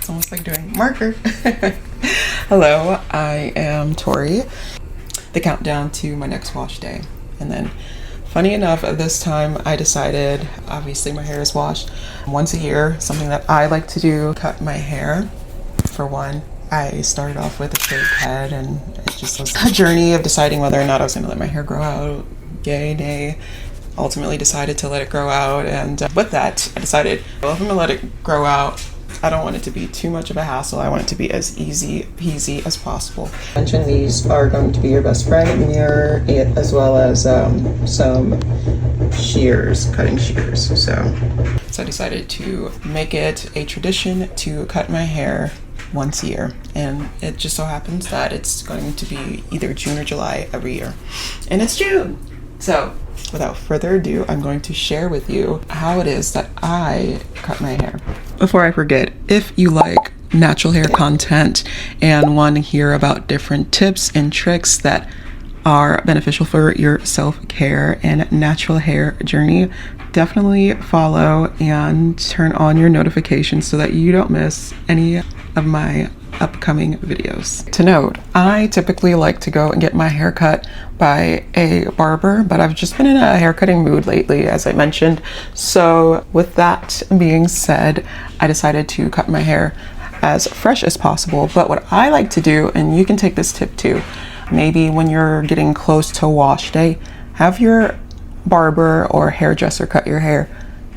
It's almost like doing marker. Hello, I am Tori. The countdown to my next wash day. And then funny enough, this time I decided, obviously my hair is washed once a year, something that I like to do, cut my hair. For one, I started off with a shaved head, and it just was a journey of deciding whether or not I was gonna let my hair grow out. Yay, nay. Ultimately decided to let it grow out, and with that, I decided, well, if I'm gonna let it grow out, I don't want it to be too much of a hassle. I want it to be as easy peasy as possible. I mentioned these are going to be your best friend, mirror, as well as some shears, cutting shears. So I decided to make it a tradition to cut my hair once a year, and it just so happens that it's going to be either June or July every year, and it's June. So without further ado, I'm going to share with you how it is that I cut my hair. Before I forget, if you like natural hair content and want to hear about different tips and tricks that are beneficial for your self-care and natural hair journey, definitely follow and turn on your notifications so that you don't miss any of my upcoming videos. To note, I typically like to go and get my hair cut by a barber, but I've just been in a haircutting mood lately, as I mentioned. So with that being said, I decided to cut my hair as fresh as possible. But what I like to do, and you can take this tip too, maybe when you're getting close to wash day, have your barber or hairdresser cut your hair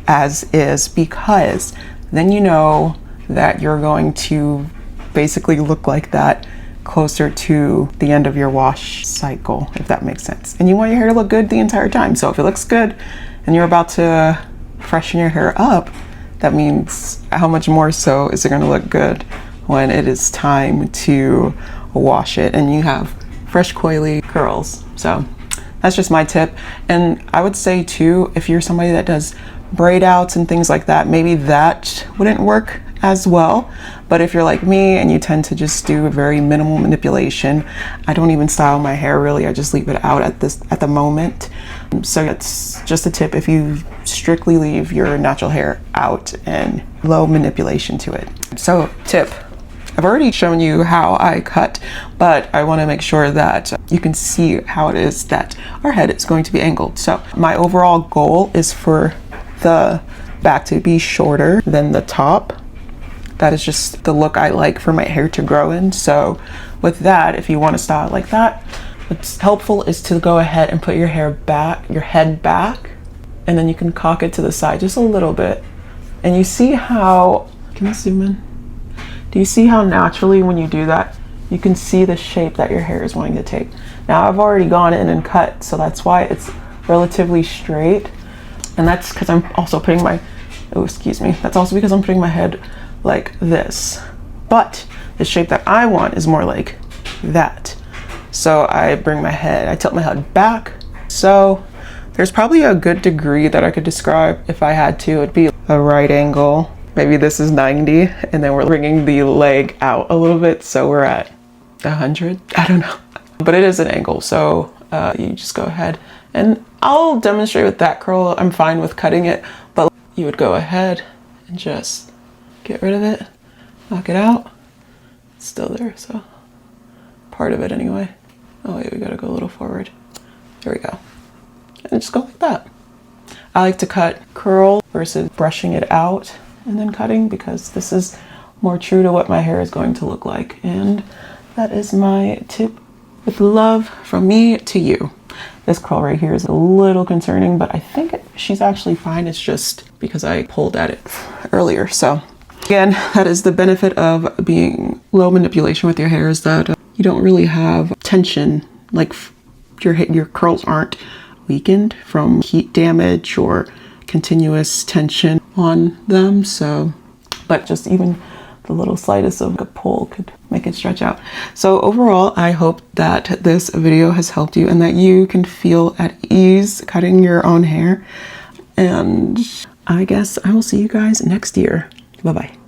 as is, because then you know that you're going to basically look like that closer to the end of your wash cycle, if that makes sense. And you want your hair to look good the entire time. So if it looks good and you're about to freshen your hair up, that means how much more so is it going to look good when it is time to wash it and you have fresh coily curls. So that's just my tip. And I would say too, if you're somebody that does braid outs and things like that, maybe that wouldn't work as well. But if you're like me and you tend to just do a very minimal manipulation, I don't even style my hair really, I just leave it out at the moment. So it's just a tip if you strictly leave your natural hair out and low manipulation to it. So tip, I've already shown you how I cut, but I want to make sure that you can see how it is that our head is going to be angled. So my overall goal is for the back to be shorter than the top. That is just the look I like for my hair to grow in. So with that, if you want to style it like that, what's helpful is to go ahead and put your head back, and then you can cock it to the side just a little bit. And you see how, can you zoom in? Do you see how naturally when you do that, you can see the shape that your hair is wanting to take? Now I've already gone in and cut, so that's why it's relatively straight. And that's because I'm also putting that's also because I'm putting my head like this. But the shape that I want is more like that. So I tilt my head back. So there's probably a good degree that I could describe if I had to. It'd be a right angle. Maybe this is 90, and then we're bringing the leg out a little bit, so we're at 100. I don't know. But it is an angle, so you just go ahead. And I'll demonstrate with that curl. I'm fine with cutting it, but you would go ahead and just get rid of it, knock it out. It's still there, so part of it anyway. Oh wait, we gotta go a little forward. There we go. And just go like that. I like to cut curl versus brushing it out and then cutting, because this is more true to what my hair is going to look like. And that is my tip with love from me to you. This curl right here is a little concerning, but I think she's actually fine. It's just because I pulled at it earlier. So again, that is the benefit of being low manipulation with your hair, is that you don't really have tension, like your curls aren't weakened from heat damage or continuous tension on them. So, but just even the little slightest of a pull could make it stretch out. So overall, I hope that this video has helped you and that you can feel at ease cutting your own hair. And I guess I will see you guys next year. Bye-bye.